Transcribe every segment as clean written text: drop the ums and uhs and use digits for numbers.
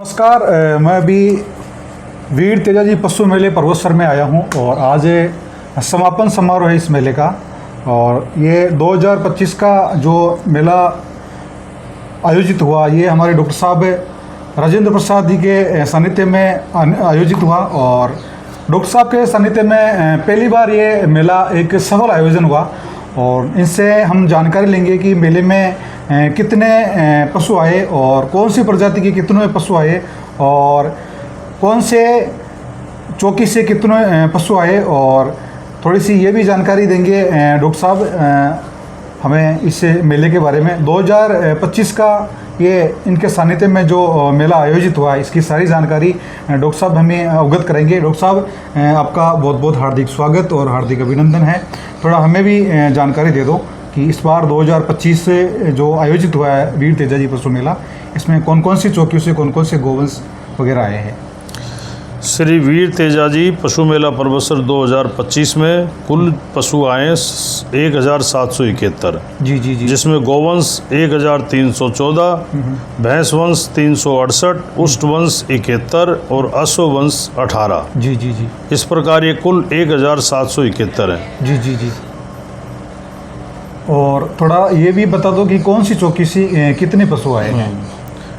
नमस्कार, मैं अभी वीर तेजाजी पशु मेले परवसर में आया हूं और आज समापन समारोह है इस मेले का। और ये 2025 का जो मेला आयोजित हुआ ये हमारे डॉक्टर साहब राजेंद्र प्रसाद जी के सानिध्य में आयोजित हुआ। और डॉक्टर साहब के सानिध्य में पहली बार ये मेला एक सफल आयोजन हुआ। और इनसे हम जानकारी लेंगे कि मेले में कितने पशु आए और कौन सी प्रजाति के कितने पशु आए और कौन से चौकी से कितने पशु आए, और थोड़ी सी ये भी जानकारी देंगे डॉक्टर साहब हमें इस मेले के बारे में। 2025 का ये इनके सानिध्य में जो मेला आयोजित हुआ है इसकी सारी जानकारी डॉक्टर साहब हमें अवगत करेंगे। डॉक्टर साहब आपका बहुत बहुत हार्दिक स्वागत और हार्दिक अभिनंदन है। थोड़ा हमें भी जानकारी दे दो कि इस बार 2025 से जो आयोजित हुआ है वीर तेजाजी पशु मेला, इसमें कौन कौन सी चौकियों से कौन कौन से गोवंश वगैरह आए हैं। श्री वीर तेजाजी पशु मेला परवसर 2025 में कुल पशु आए 1771 जी जी जी, जिसमें गोवंश 1314, भैंस वंश 368, उष्ट वंश 71 और अश्ववंश 18। जी जी जी, इस प्रकार ये कुल 1771 हैं। जी जी जी। और थोड़ा ये भी बता दो कि कौन सी चौकी से कितने पशु आए हैं।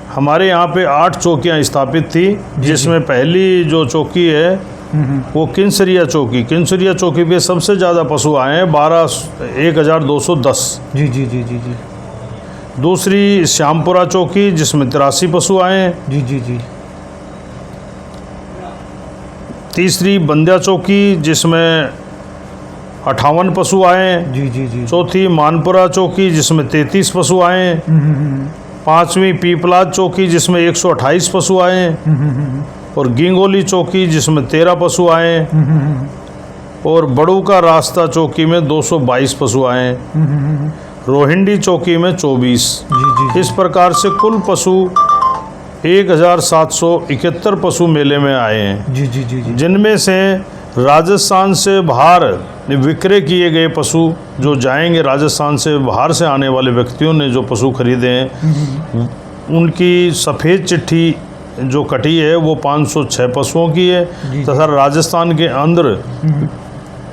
हमारे यहाँ पे 8 चौकियाँ स्थापित थी, जिसमें पहली जो चौकी है वो किंसरिया चौकी पे सबसे ज़्यादा पशु आए हैं 12,210। जी जी जी जी जी। दूसरी श्यामपुरा चौकी जिसमें 83 पशु आए हैं। जी जी जी। तीसरी बंध्या चौकी जिसमें 58 पशु आए हैं। जी जी जी। चौथी मानपुरा चौकी जिसमें 33 पशु आए हैं। पांचवी पीपलाद चौकी जिसमें 128 पशु आए हैं। और गिंगोली चौकी जिसमें 13 पशु आए हैं। और बड़ू का रास्ता चौकी में 222 पशु आए हैं। रोहिंडी चौकी में 24। जी जी। इस प्रकार से कुल पशु 1771 पशु मेले में आए हैं। जी जी जी जी। जिनमें से राजस्थान से बाहर विक्रय किए गए पशु जो जाएंगे, राजस्थान से बाहर से आने वाले व्यक्तियों ने जो पशु खरीदे हैं उनकी सफ़ेद चिट्ठी जो कटी है वो 506 पशुओं की है, तथा राजस्थान के अंदर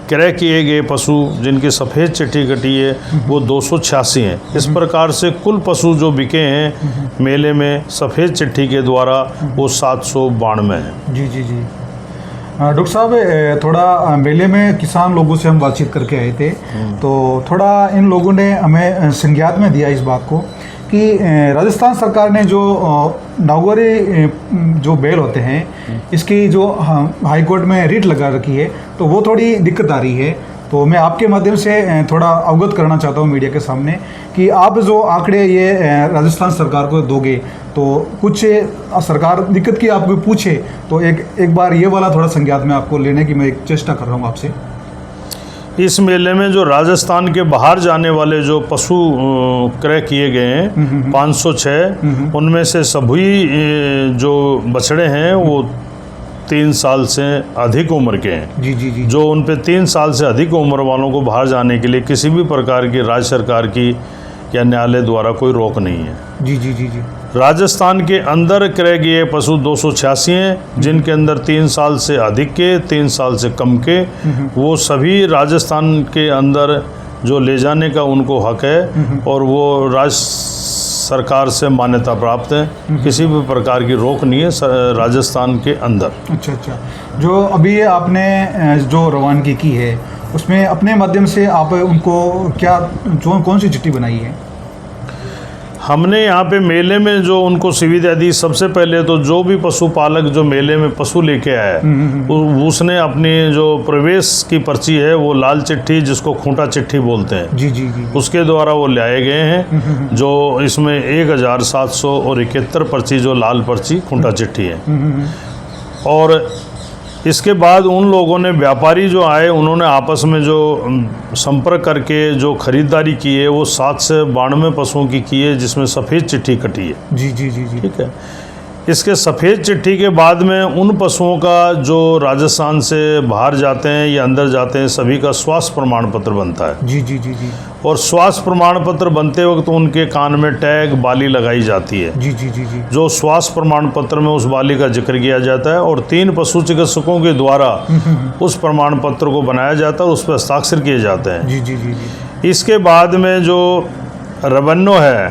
क्रय किए गए पशु जिनकी सफ़ेद चिट्ठी कटी है वो 286 हैं। इस प्रकार से कुल पशु जो बिके हैं मेले में सफ़ेद चिट्ठी के द्वारा वो 792 हैं। जी जी जी। डॉक्टर साहब थोड़ा मेले में किसान लोगों से हम बातचीत करके आए थे, तो थोड़ा इन लोगों ने हमें संज्ञात में दिया इस बात को कि राजस्थान सरकार ने जो नागौरी जो बैल होते हैं इसकी जो हाई कोर्ट में रिट लगा रखी है, तो वो थोड़ी दिक्कत आ रही है। तो मैं आपके माध्यम से थोड़ा अवगत करना चाहता हूँ मीडिया के सामने कि आप जो आंकड़े ये राजस्थान सरकार को दोगे, तो कुछ सरकार दिक्कत की आपको पूछे तो एक बार ये वाला थोड़ा संज्ञात में आपको लेने की मैं एक चेष्टा कर रहा हूँ आपसे। इस मेले में जो राजस्थान के बाहर जाने वाले जो पशु क्रय किए गए हैं 506, उनमें से सभी जो बछड़े हैं वो 3 साल से अधिक उम्र के हैं। जी जी जी। जो उन पे 3 साल से अधिक उम्र वालों को बाहर जाने के लिए किसी भी प्रकार की राज्य सरकार की या न्यायालय द्वारा कोई रोक नहीं है। जी जी जी जी। राजस्थान के अंदर क्रय किए पशु 286 हैं, जिनके अंदर 3 साल से अधिक के, 3 साल से कम के, वो सभी राजस्थान के अंदर जो ले जाने का उनको हक है और वो राज्य सरकार से मान्यता प्राप्त है। किसी भी प्रकार की रोक नहीं है राजस्थान के अंदर। अच्छा अच्छा। जो अभी आपने जो रवानगी की है उसमें अपने माध्यम से आप उनको क्या कौन सी चिट्ठी बनाई है। हमने यहाँ पे मेले में जो उनको सुविधा दी, सबसे पहले तो जो भी पशुपालक जो मेले में पशु लेके आया उसने अपनी जो प्रवेश की पर्ची है वो लाल चिट्ठी जिसको खूंटा चिट्ठी बोलते हैं, जी जी जी, उसके द्वारा वो लाए गए हैं। जो इसमें 1771 पर्ची जो लाल पर्ची खूंटा चिट्ठी है। और इसके बाद उन लोगों ने व्यापारी जो आए उन्होंने आपस में जो संपर्क करके जो खरीदारी की है वो 7 से 92 पशुओं की है, जिसमें सफ़ेद चिट्ठी कटी है। जी जी जी जी। ठीक है। इसके सफ़ेद चिट्ठी के बाद में उन पशुओं का जो राजस्थान से बाहर जाते हैं या अंदर जाते हैं सभी का स्वास्थ्य प्रमाण पत्र बनता है। जी जी जी जी और स्वास्थ्य प्रमाण पत्र बनते वक्त उनके कान में टैग बाली लगाई जाती है। जी जी जी जी जो स्वास्थ्य प्रमाण पत्र में उस बाली का जिक्र किया जाता है और 3 पशु चिकित्सकों के द्वारा उस प्रमाण पत्र को बनाया जाता है और उस पर हस्ताक्षर किए जाते हैं। जी जी जी जी इसके बाद में जो रवन्नो है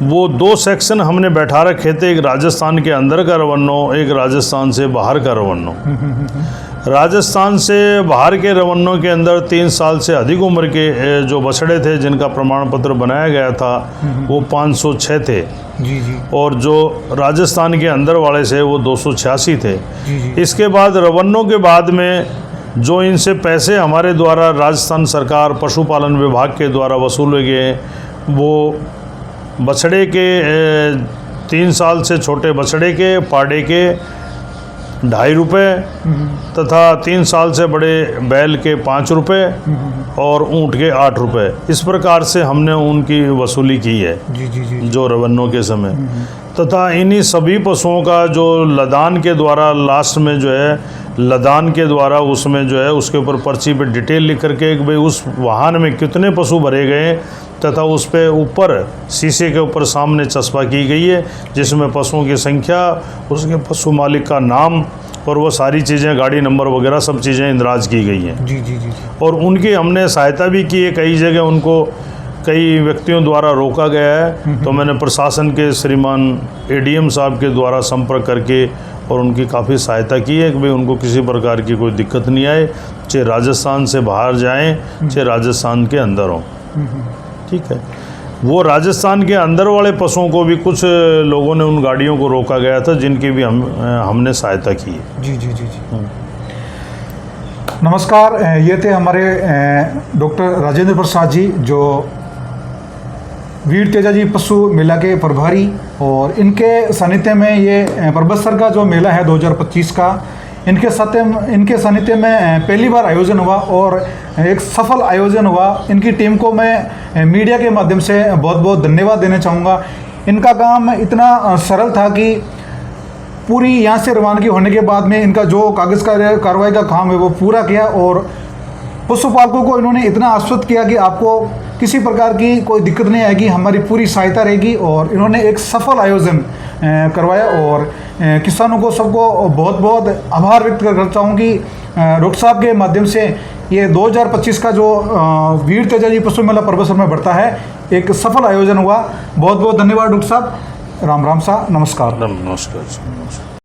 वो 2 सेक्शन हमने बैठा रखे थे, एक राजस्थान के अंदर का रवन्नो, एक राजस्थान से बाहर का रवन्नो। राजस्थान से बाहर के रवन्नों के अंदर 3 साल से अधिक उम्र के जो बछड़े थे जिनका प्रमाण पत्र बनाया गया था वो 506 थे। जी जी और जो राजस्थान के अंदर वाले से वो 286 थे। जी जी इसके बाद रवन्नों के बाद में जो इनसे पैसे हमारे द्वारा राजस्थान सरकार पशुपालन विभाग के द्वारा वसूले गए वो बछड़े के 3 साल से छोटे बछड़े के पाड़े के 2.5 रुपये तथा 3 साल से बड़े बैल के 5 रुपये और ऊँट के 8 रुपये। इस प्रकार से हमने उनकी वसूली की है जी जी जी जो रवन्नों के समय। तथा इन्हीं सभी पशुओं का जो लदान के द्वारा लास्ट में जो है लदान के द्वारा उसमें जो है उसके ऊपर पर्ची पे डिटेल लिख करके कि भाई उस वाहन में कितने पशु भरे गए तथा उस पे ऊपर शीशे के ऊपर सामने चस्पा की गई है जिसमें पशुओं की संख्या, उसके पशु मालिक का नाम और वो सारी चीज़ें, गाड़ी नंबर वगैरह सब चीज़ें इंदराज की गई हैं। जी जी जी और उनकी हमने सहायता भी की है। कई जगह उनको कई व्यक्तियों द्वारा रोका गया है तो मैंने प्रशासन के श्रीमान एडीएम साहब के द्वारा संपर्क करके और उनकी काफ़ी सहायता की है कि भाई उनको किसी प्रकार की कोई दिक्कत नहीं आए, चाहे राजस्थान से बाहर जाएं चाहे राजस्थान के अंदर हों। ठीक है। वो राजस्थान के अंदर वाले पशुओं को भी कुछ लोगों ने उन गाड़ियों को रोका गया था जिनकी भी हमने सहायता की है। जी जी जी जी नमस्कार, ये थे हमारे डॉक्टर राजेंद्र प्रसाद जी जो वीर तेजा जी पशु मेला के प्रभारी, और इनके सानिध्य में ये परबतसर का जो मेला है 2025 का इनके सानिध्य में पहली बार आयोजन हुआ और एक सफल आयोजन हुआ। इनकी टीम को मैं मीडिया के माध्यम से बहुत बहुत धन्यवाद देना चाहूँगा। इनका काम इतना सरल था कि पूरी यहाँ से रवानगी होने के बाद में इनका जो कागज़ का कार्रवाई का काम है वो पूरा किया और पशुपालकों को इन्होंने इतना आश्वस्त किया कि आपको किसी प्रकार की कोई दिक्कत नहीं आएगी, हमारी पूरी सहायता रहेगी। और इन्होंने एक सफल आयोजन करवाया और किसानों को सबको बहुत बहुत आभार व्यक्त करता हूँ कि डॉक्टर साहब के माध्यम से ये 2025 का जो वीर तेजा जी पशु मेला परबतसर में बढ़ता है एक सफल आयोजन हुआ। बहुत बहुत धन्यवाद डॉक्टर साहब। राम राम सा, नमस्कार। नमस्कार।